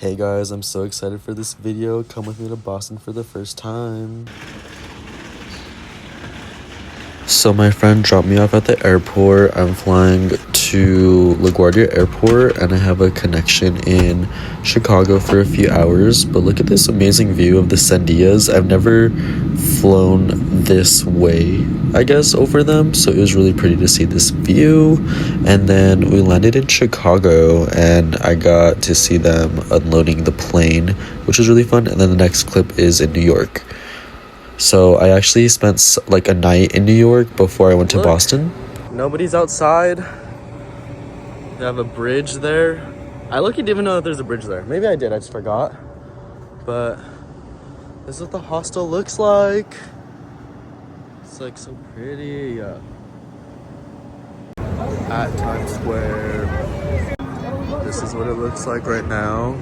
Hey guys, I'm so excited for this video. Come with me to Boston for the first time. So my friend dropped me off at the airport. I'm flying to LaGuardia Airport and I have a connection in Chicago for a few hours. But look at this amazing view of the Sandias. I've never flown this way, I guess, over them. So it was really pretty to see this view. And then we landed in Chicago and I got to see them unloading the plane, which was really fun. And then the next clip is in New York. So I actually spent like a night in New York before I went to Boston. Nobody's outside. They have a bridge there. I didn't even know that there's a bridge there. Maybe I did, I just forgot. But this is what the hostel looks like. It's like so pretty. At Times Square. This is what it looks like right now.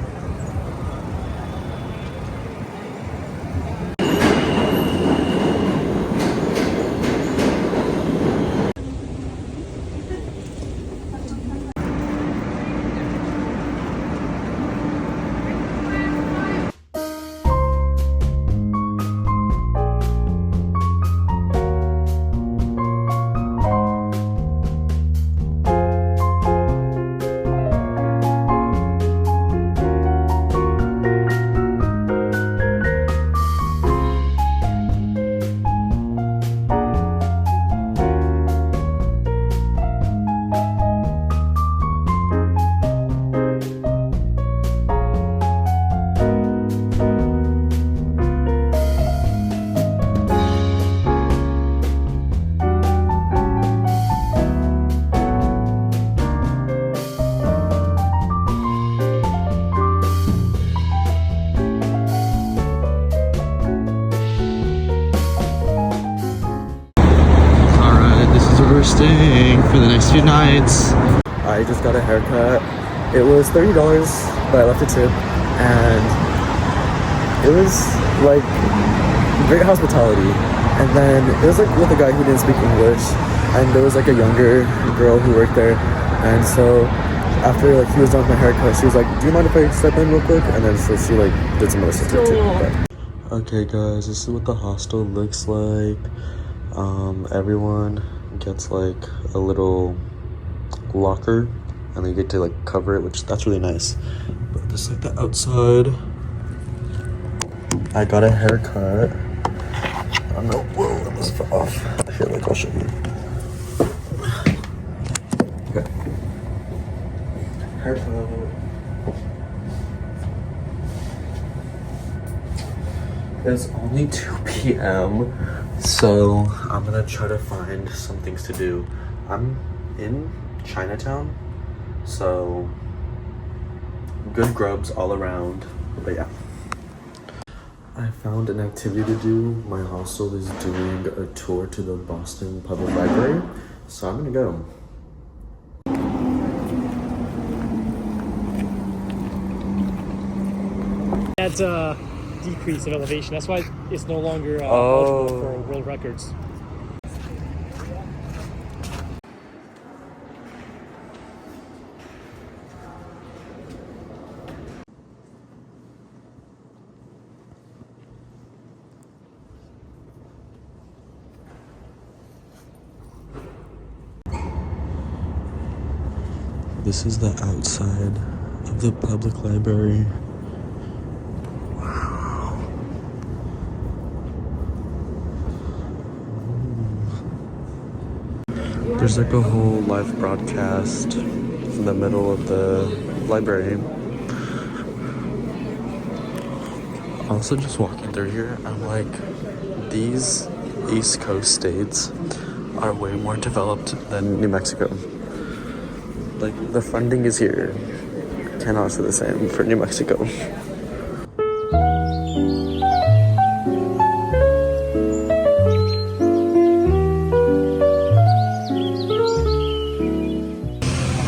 We're staying for the next few nights. I just got a haircut. It was $30, but I left a tip, and it was like great hospitality. And then it was like with a guy who didn't speak English, and there was like a younger girl who worked there. And so after like he was done with my haircut, she was like, "Do you mind if I step in real quick?" And then so she like did some other stuff too. But. Okay, guys, this is what the hostel looks like. Everyone gets like a little locker and they get to like cover it, which that's really nice. But this is like the outside. I got a haircut. I don't know. Whoa, this fell off. Here, like I'll show you. Okay. Haircut. It's only 2 p.m. So I'm gonna try to find some things to do. I'm in Chinatown, so good grubs all around. But yeah, I found an activity to do. My hostel is doing a tour to the Boston Public Library, so I'm gonna go. That's a decrease in elevation. That's why it's no longer eligible for world records. This is the outside of the public library. There's like a whole live broadcast in the middle of the library. Also, just walking through here, I'm like, these East Coast states are way more developed than New Mexico. Like, the funding is here. Cannot say the same for New Mexico.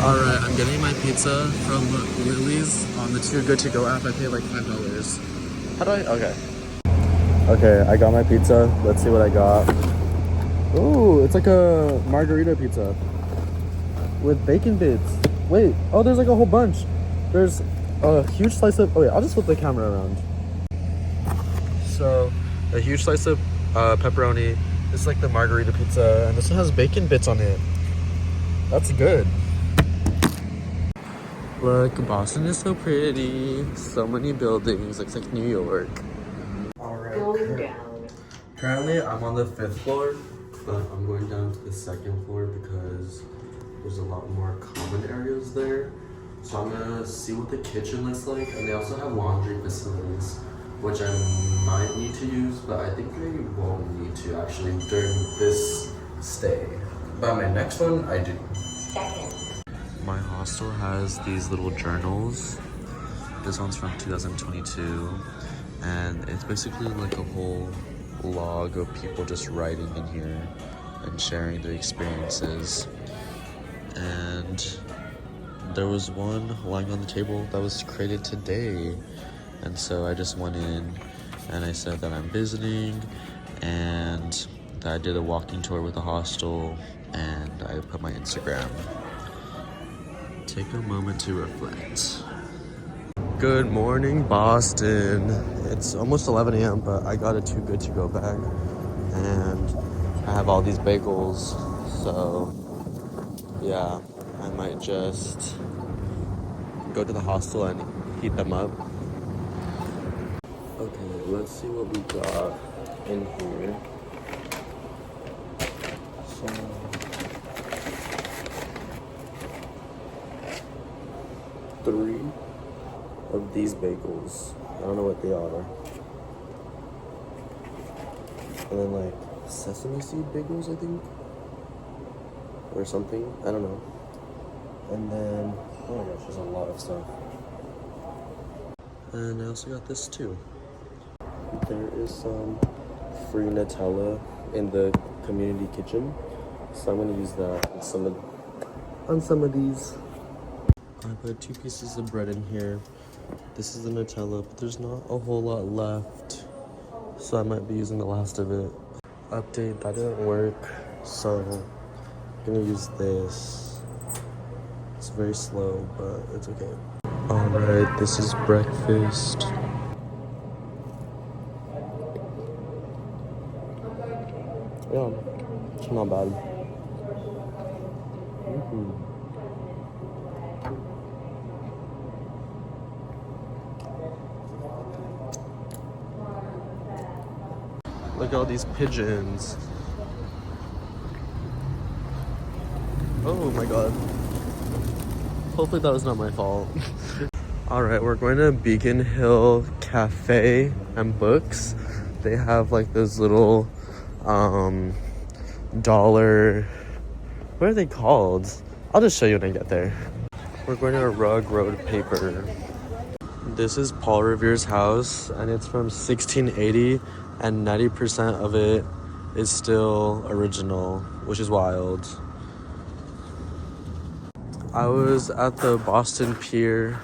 Alright, I'm getting my pizza from Lily's on the Too Good To Go app. I paid like $5. How do I? Okay. Okay, I got my pizza. Let's see what I got. Ooh, it's like a margarita pizza with bacon bits. Wait, oh, there's like a whole bunch. There's a huge slice of, oh wait, I'll just flip the camera around. So, a huge slice of pepperoni. This is like the margarita pizza, and this one has bacon bits on it. That's good. Look, Boston is so pretty. So many buildings. Looks like New York. Alright. Currently, I'm on the 5th floor, but I'm going down to the 2nd floor because there's a lot more common areas there. So I'm gonna see what the kitchen looks like, and they also have laundry facilities, which I might need to use, but I think I won't need to actually during this stay. But my next one, I do. My hostel has these little journals. This one's from 2022, and it's basically like a whole log of people just writing in here and sharing their experiences. And there was one lying on the table that was created today. And so I just went in and I said that I'm visiting and that I did a walking tour with the hostel, and I put my Instagram. Take a moment to reflect. Good morning, Boston. It's almost 11 a.m., but I got a Too Good To Go bag, and I have all these bagels, so yeah, I might just go to the hostel and heat them up. Okay, let's see what we got in here. So, 3 of these bagels. I don't know what they are. And then like sesame seed bagels, I think. Or something. I don't know. And then, oh my gosh, there's a lot of stuff. And I also got this too. There is some free Nutella in the community kitchen, so I'm gonna use that on some of these. I put 2 pieces of bread in here. This is the Nutella, but there's not a whole lot left, so I might be using the last of it. Update, that didn't work, so I'm gonna use this. It's very slow, but it's okay. Alright, this is breakfast. Yeah, it's not bad. Look at all these pigeons. Oh my god. Hopefully that was not my fault. Alright, we're going to Beacon Hill Cafe and Books. They have like those little dollar, what are they called? I'll just show you when I get there. We're going to Rug Road Paper. This is Paul Revere's house, and it's from 1680, and 90% of it is still original, which is wild. I was at the Boston Pier.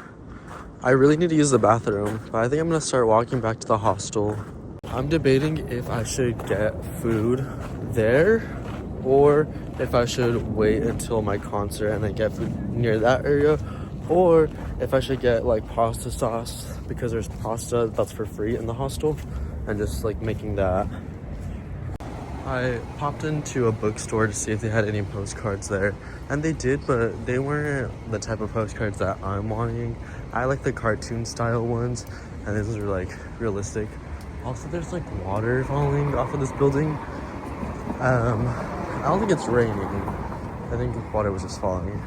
I really need to use the bathroom, but I think I'm gonna start walking back to the hostel. I'm debating if I should get food there or if I should wait until my concert and then get food near that area, or if I should get like pasta sauce because there's pasta that's for free in the hostel, and just like making that. I popped into a bookstore to see if they had any postcards there, and they did, but they weren't the type of postcards that I'm wanting. I like the cartoon style ones, and these are like realistic. Also, there's like water falling off of this building. I don't think it's raining. I think water was just falling.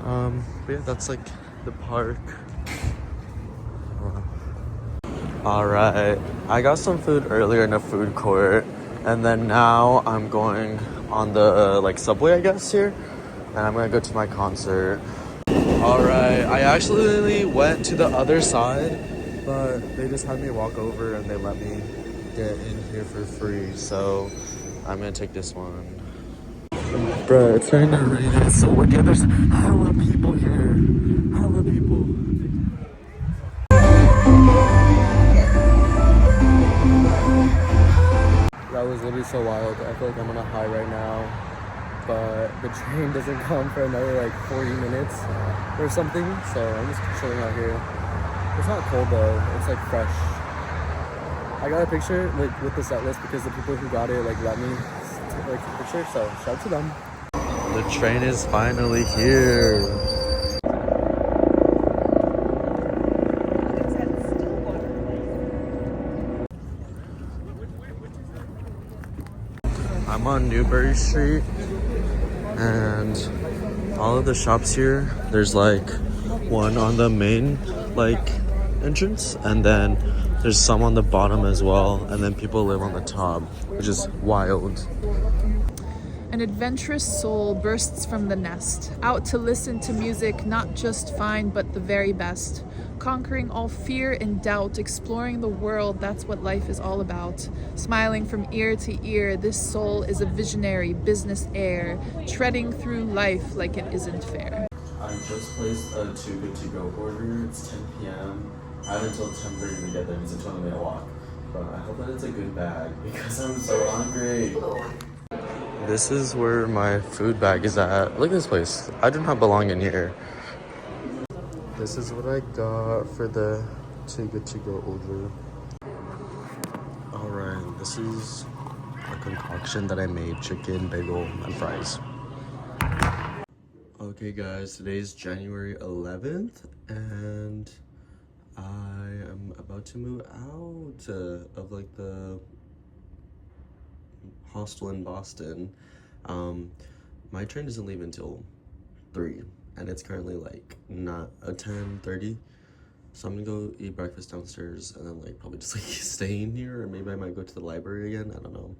But yeah, that's like the park. Alright, I got some food earlier in a food court, and then now I'm going on the like subway, I guess, here, and I'm gonna go to my concert. Alright, I actually went to the other side, but they just had me walk over and they let me get in here for free, so I'm gonna take this one. Bruh, it's starting to rain and it's so windy. There's hella people here. Hella people. That was literally so wild. I feel like I'm on a high right now. but the train doesn't come for another like 40 minutes or something. So I'm just chilling out here. It's not cold though. It's like fresh. I got a picture like with the set list because the people who got it like let me take like a picture. So shout out to them. The train is finally here. I'm on Newbury Street, and all of the shops here, there's like one on the main like entrance, and then there's some on the bottom as well, and then people live on the top, which is wild. An adventurous soul bursts from the nest, out to listen to music not just fine but the very best. Conquering all fear and doubt, exploring the world, that's what life is all about. Smiling from ear to ear, this soul is a visionary business heir, treading through life like it isn't fair. I just placed a Too Good To Go order. It's 10 p.m. I have until 10:30 to get there. It's a 20-minute walk. But I hope that it's a good bag because I'm so hungry. This is where my food bag is at. Look at this place. I do not belong in here. This is what I got for the Too Good To Go order. Alright, this is a concoction that I made. Chicken, bagel, and fries. Okay guys, today's January 11th and I am about to move out of like the hostel in Boston. My train doesn't leave until 3 and it's currently like not a 10:30, so I'm gonna go eat breakfast downstairs and then like probably just like stay in here, or maybe I might go to the library again. I don't know.